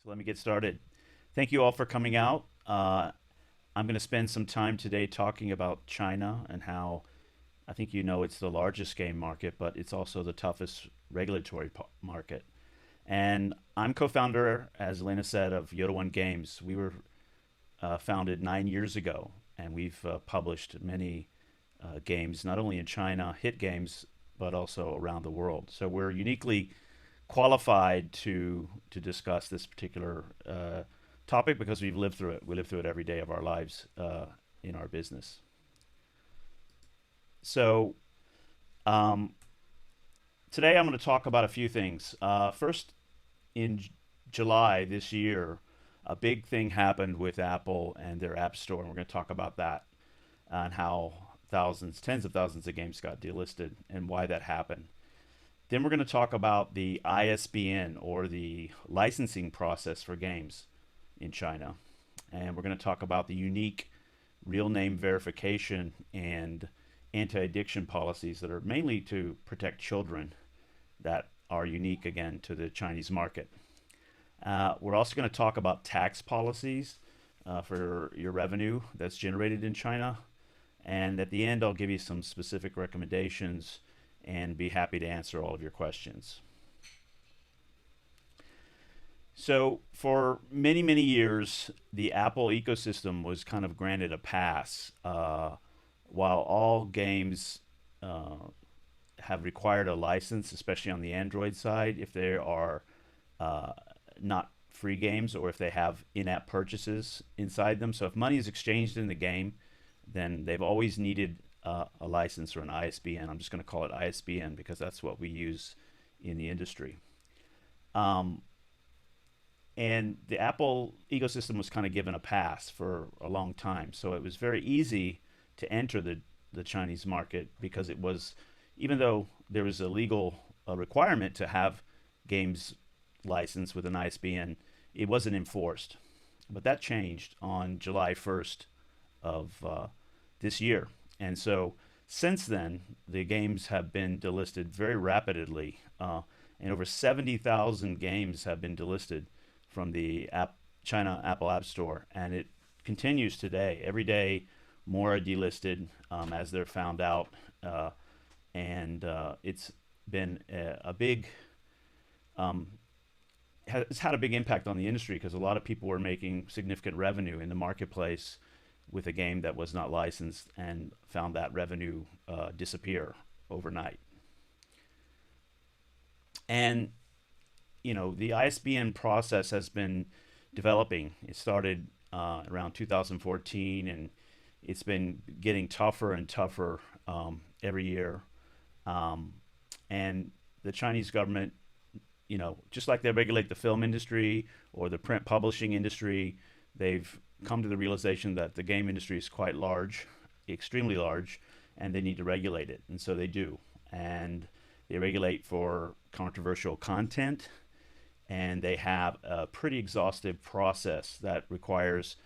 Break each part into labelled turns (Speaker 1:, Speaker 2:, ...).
Speaker 1: So let me get started. Thank you all for coming out. I'm going to spend some time today talking about China and how I think you know it's the largest game market, but it's also the toughest regulatory market. And I'm co-founder, as Lena said, of Yodo1 Games. We were founded 9 years ago, and we've published many games, not only in China, hit games, but also around the world. So we're uniquely qualified to discuss this particular topic because we've lived through it. We live through it every day of our lives in our business. So um, today I'm going to talk about a few things. First, in July this year, a big thing happened with Apple and their App Store, and we're going to talk about that and how thousands, tens of thousands of games got delisted and why that happened. Then we're going to talk about the ISBN, or the licensing process for games in China. And we're going to talk about the unique real name verification and anti-addiction policies that are mainly to protect children that are unique, again, to the Chinese market. We're also going to talk about tax policies for your revenue that's generated in China. And at the end, I'll give you some specific recommendations and be happy to answer all of your questions. So, for many, many years, the Apple ecosystem was kind of granted a pass, while all games have required a license, especially on the Android side, if they are uh, not free games or if they have in app purchases inside them. So, if money is exchanged in the game, then they've always needed a license or an ISBN. I'm just going to call it ISBN because that's what we use in the industry. Um, and the Apple ecosystem was kind of given a pass for a long time. So it was very easy to enter the Chinese market because it was, even though there was a legal requirement to have games licensed with an ISBN, it wasn't enforced. But that changed on July 1st of this year. And so since then, the games have been delisted very rapidly, and over 70,000 games have been delisted from the China Apple App Store, and it continues today. Every day, more are delisted as they're found out, and it's been a big um, it's had a big impact on the industry because a lot of people were making significant revenue in the marketplace with a game that was not licensed and found that revenue disappear overnight. And the ISBN process has been developing. It started around 2014, and it's been getting tougher and tougher every year. Um, and the Chinese government, just like they regulate the film industry or the print publishing industry, they've come to the realization that the game industry is quite large, extremely large, and they need to regulate it. And so they do. And they regulate for controversial content, and they have a pretty exhaustive process that requires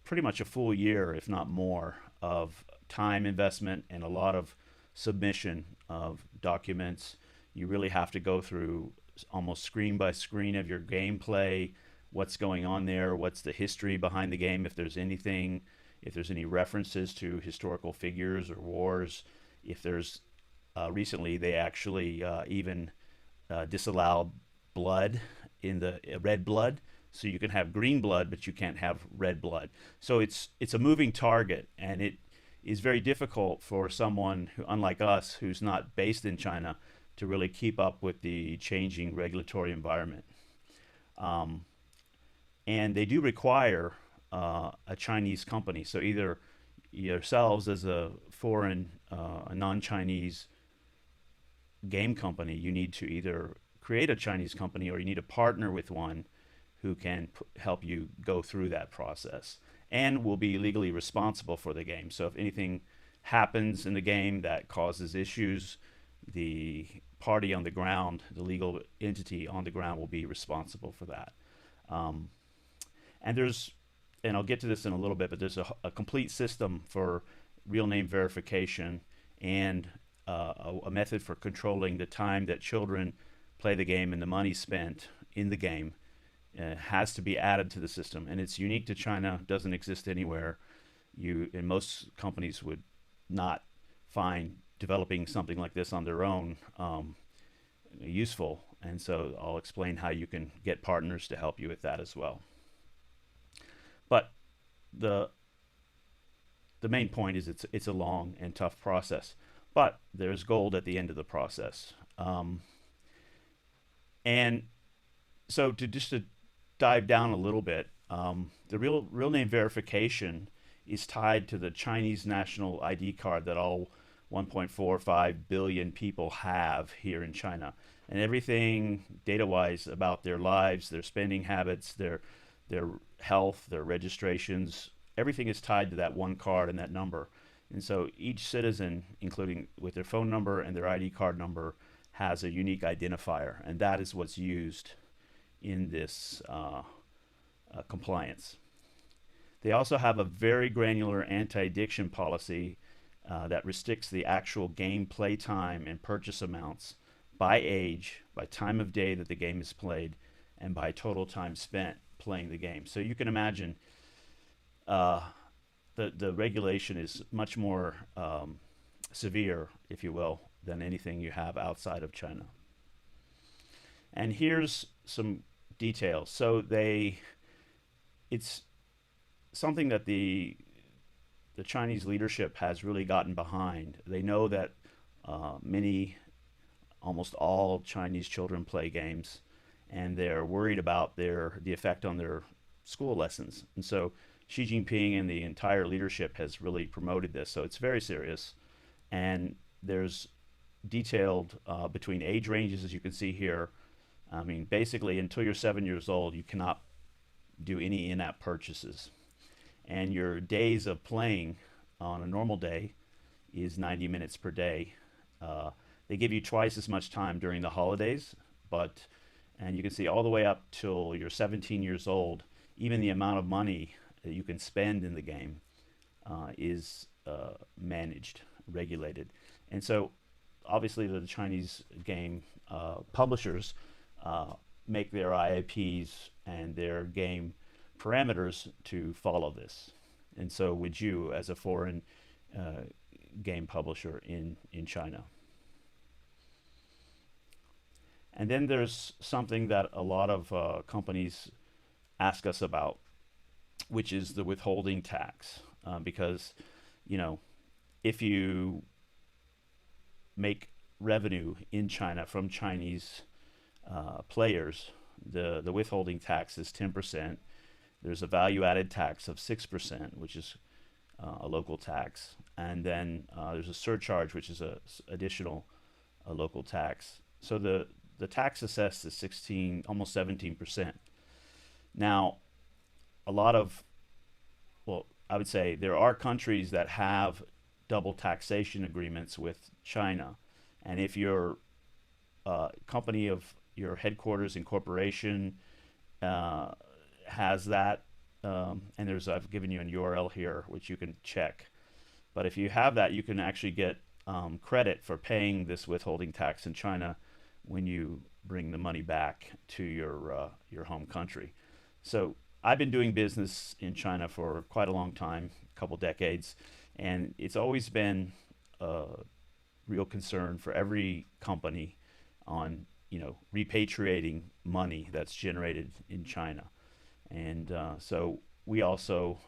Speaker 1: pretty much a full year, if not more, of time investment and a lot of submission of documents. You really have to go through almost screen by screen of your gameplay, what's going on there, what's the history behind the game, if there's anything, if there's any references to historical figures or wars, if there's recently they actually even disallowed blood in the red blood, so you can have green blood but you can't have red blood. So it's a moving target, and it is very difficult for someone who, unlike us, who's not based in China, to really keep up with the changing regulatory environment. Um, and they do require a Chinese company. So either yourselves as a foreign, a non-Chinese game company, you need to either create a Chinese company or you need to partner with one who can help you go through that process and will be legally responsible for the game. So if anything happens in the game that causes issues, the party on the ground, the legal entity on the ground, will be responsible for that. Um, and there's, and I'll get to this in a little bit, but there's a complete system for real name verification and a method for controlling the time that children play the game and the money spent in the game has to be added to the system, and it's unique to China. Doesn't exist anywhere. You and most companies would not find developing something like this on their own useful. And so I'll explain how you can get partners to help you with that as well. But the the main point is it's a long and tough process, but there's gold at the end of the process. And so to dive down a little bit, the real name verification is tied to the Chinese national ID card that all 1.45 billion people have here in China, and everything data-wise about their lives, their spending habits, their health, their registrations, everything is tied to that one card and that number. And so each citizen, including with their phone number and their ID card number, has a unique identifier, and that is what's used in this compliance. They also have a very granular anti-addiction policy that restricts the actual game play time and purchase amounts by age, by time of day that the game is played, and by total time spent playing the game. So you can imagine uh, the regulation is much more severe, if you will, than anything you have outside of China. And here's some details. So it's something that the Chinese leadership has really gotten behind. They know that almost all Chinese children play games, and they're worried about the effect on their school lessons. And so Xi Jinping and the entire leadership has really promoted this. So it's very serious, and there's detailed between age ranges, as you can see here. I mean, basically, until you're 7 years old, you cannot do any in-app purchases, and your days of playing on a normal day is 90 minutes per day. Uh, they give you twice as much time during the holidays, but and you can see all the way up till you're 17 years old, even the amount of money that you can spend in the game is managed, regulated. And so obviously the Chinese game publishers uh, make their IAPs and their game parameters to follow this. And so would you as a foreign uh, game publisher in China. And then there's something that a lot of companies ask us about, which is the withholding tax. Because, you know, if you make revenue in China from Chinese players, the withholding tax is 10%. There's a value added tax of 6%, which is a local tax. And then there's a surcharge, which is a additional local tax. So the tax assessed is 16, almost 17%. Now, a lot of, well, I would say there are countries that have double taxation agreements with China. And if your company of your headquarters incorporation uh, has that, and I've given you an URL here which you can check. But if you have that, you can actually get credit for paying this withholding tax in China when you bring the money back to your home country. So I've been doing business in China for quite a long time, a couple decades, and it's always been a real concern for every company on repatriating money that's generated in China. And so we also,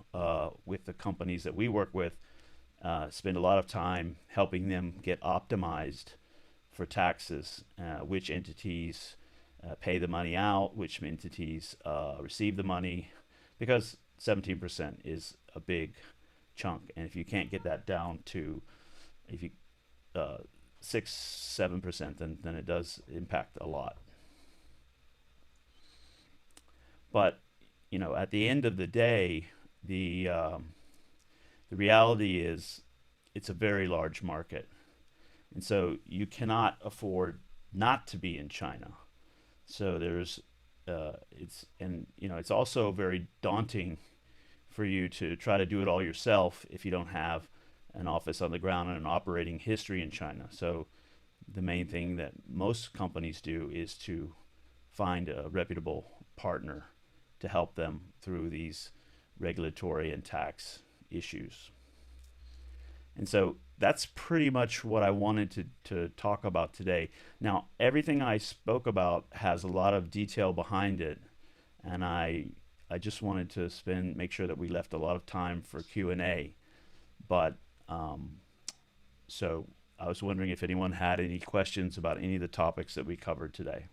Speaker 1: with the companies that we work with, spend a lot of time helping them get optimized for taxes, which entities pay the money out, which entities receive the money, because 17% is a big chunk. And if you can't get that down to, if you 6-7%, then it does impact a lot. But at the end of the day, the reality is it's a very large market, and so you cannot afford not to be in China. So it's also very daunting for you to try to do it all yourself if you don't have an office on the ground and an operating history in China. So the main thing that most companies do is to find a reputable partner to help them through these regulatory and tax issues. And so that's pretty much what I wanted to talk about today. Now, everything I spoke about has a lot of detail behind it, and I just wanted to make sure that we left a lot of time for Q&A. But so I was wondering if anyone had any questions about any of the topics that we covered today.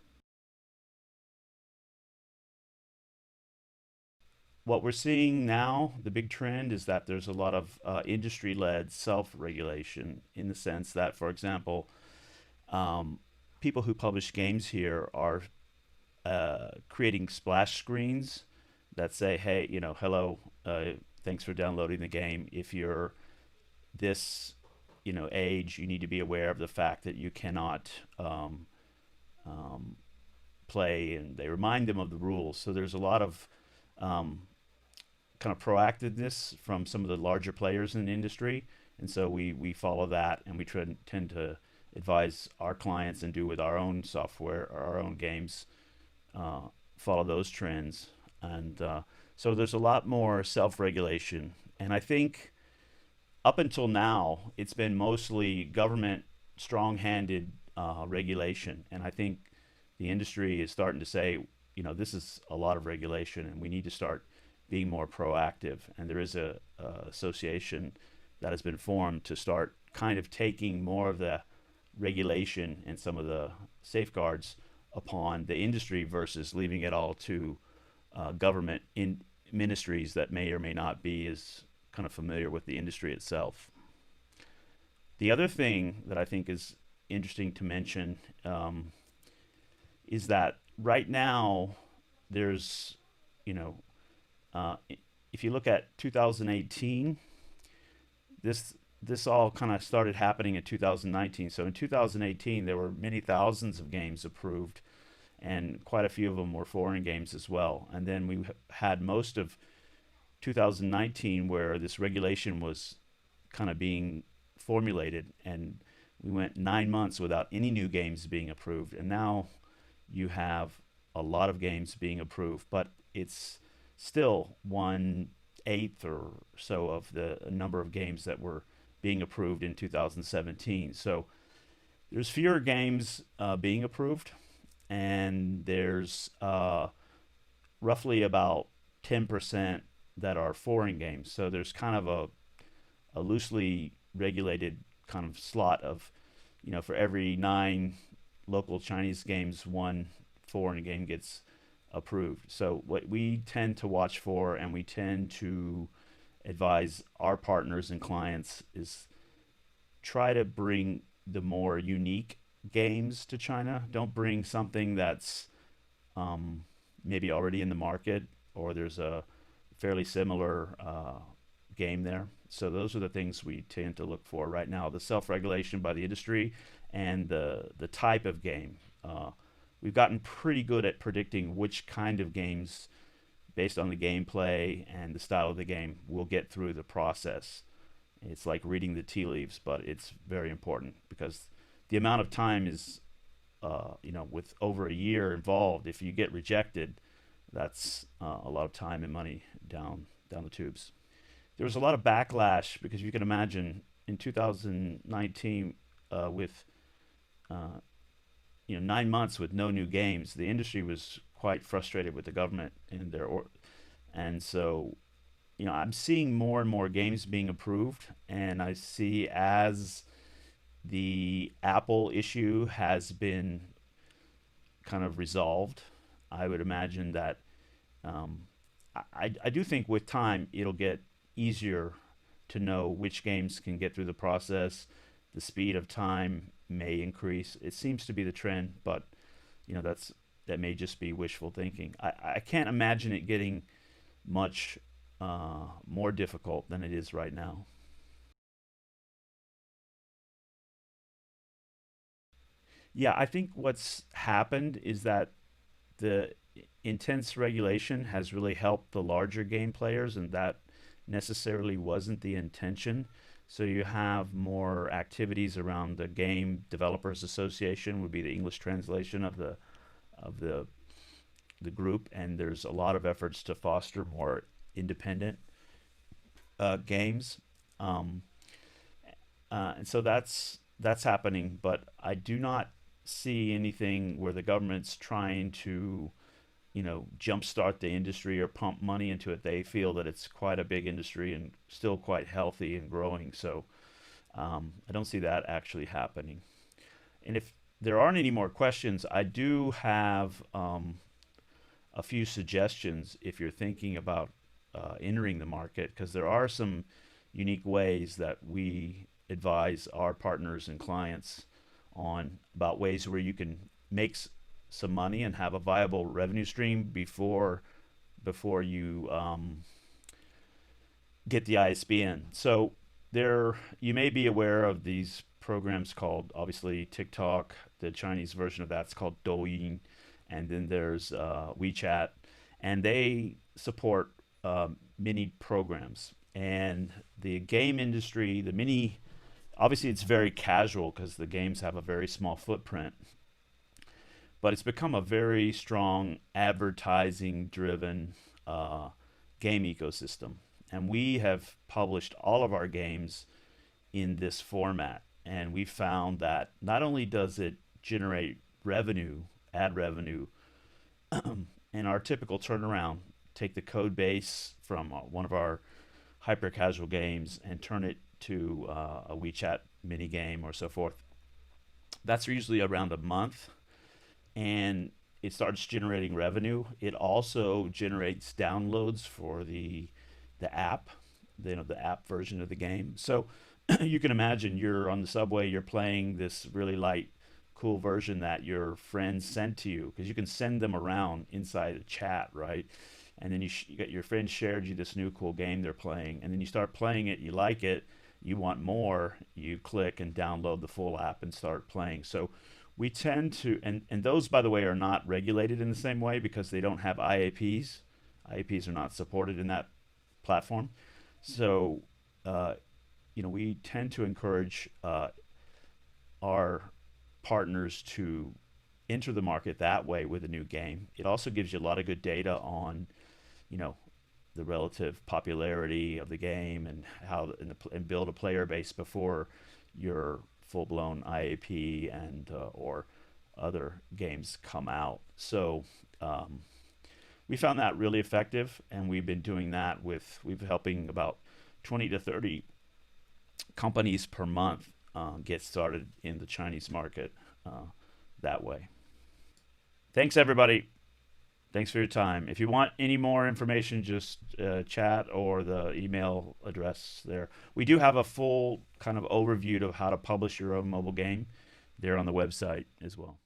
Speaker 1: What we're seeing now, the big trend is that there's a lot of industry-led self-regulation in the sense that, for example, um, people who publish games here are creating splash screens that say, hey, hello, thanks for downloading the game. If you're this, age, you need to be aware of the fact that you cannot um, play, and they remind them of the rules. So there's a lot of um, kind of proactiveness from some of the larger players in the industry, and so we follow that, and we tend to advise our clients and do with our own software or our own games, uh, follow those trends, and so there's a lot more self-regulation, and I think up until now it's been mostly government strong-handed regulation, and I think the industry is starting to say, this is a lot of regulation, and we need to start being more proactive. And there is a association that has been formed to start kind of taking more of the regulation and some of the safeguards upon the industry versus leaving it all to government in ministries that may or may not be as kind of familiar with the industry itself. The other thing that I think is interesting to mention is that right now there's, you know, uh, if you look at 2018, this all kind of started happening in 2019. So in 2018, there were many thousands of games approved, and quite a few of them were foreign games as well. And then we had most of 2019 where this regulation was kind of being formulated, and we went 9 months without any new games being approved. And now you have a lot of games being approved, but it's still 1/8 or so of the number of games that were being approved in 2017. So there's fewer games being approved, and there's roughly about 10% that are foreign games. So there's kind of a loosely regulated kind of slot of, for every 9 local Chinese games, one foreign game gets approved. So what we tend to watch for, and we tend to advise our partners and clients, is try to bring the more unique games to China. Don't bring something that's maybe already in the market, or there's a fairly similar game there. So those are the things we tend to look for right now: the self-regulation by the industry and the type of game. We've gotten pretty good at predicting which kind of games, based on the gameplay and the style of the game, will get through the process. It's like reading the tea leaves, but it's very important because the amount of time is, with over a year involved. If you get rejected, that's a lot of time and money down the tubes. There was a lot of backlash because you can imagine in 2019, with uh, 9 months with no new games, the industry was quite frustrated with the government and and so I'm seeing more and more games being approved, and I see, as the Apple issue has been kind of resolved, I would imagine that um, I do think with time it'll get easier to know which games can get through the process. The speed of time may increase. It seems to be the trend, but that may just be wishful thinking. I can't imagine it getting much more difficult than it is right now. Yeah, I think what's happened is that the intense regulation has really helped the larger game players, and that necessarily wasn't the intention. So you have more activities around the Game Developers Association, would be the English translation of the the group, and there's a lot of efforts to foster more independent games. Um, and so that's happening, but I do not see anything where the government's trying to, jumpstart the industry or pump money into it. They feel that it's quite a big industry and still quite healthy and growing. So I don't see that actually happening. And if there aren't any more questions, I do have a few suggestions if you're thinking about entering the market, because there are some unique ways that we advise our partners and clients on about ways where you can make some money and have a viable revenue stream before you get the ISBN. So there, you may be aware of these programs called, obviously, TikTok. The Chinese version of that's called Douyin, and then there's WeChat, and they support mini programs. And the game industry, the mini, obviously it's very casual because the games have a very small footprint, but it's become a very strong advertising driven game ecosystem. And we have published all of our games in this format. And we found that not only does it generate revenue, ad revenue, and our typical turnaround, take the code base from one of our hyper casual games and turn it to a WeChat mini game or so forth. That's usually around a month, and it starts generating revenue. It also generates downloads for the app, the app version of the game. So you can imagine you're on the subway, you're playing this really light, cool version that your friends sent to you, because you can send them around inside a chat, right? And then you get your friend shared you this new cool game they're playing, and then you start playing it, you like it, you want more, you click and download the full app and start playing. So we tend to, and those, by the way, are not regulated in the same way because they don't have IAPs. IAPs are not supported in that platform. So, we tend to encourage our partners to enter the market that way with a new game. It also gives you a lot of good data on, you know, the relative popularity of the game and how and build a player base before your full-blown IAP and or other games come out. So we found that really effective, and we've been doing that we've helping about 20 to 30 companies per month get started in the Chinese market that way. Thanks, everybody. Thanks for your time. If you want any more information, just chat or the email address there. We do have a full kind of overview of how to publish your own mobile game there on the website as well.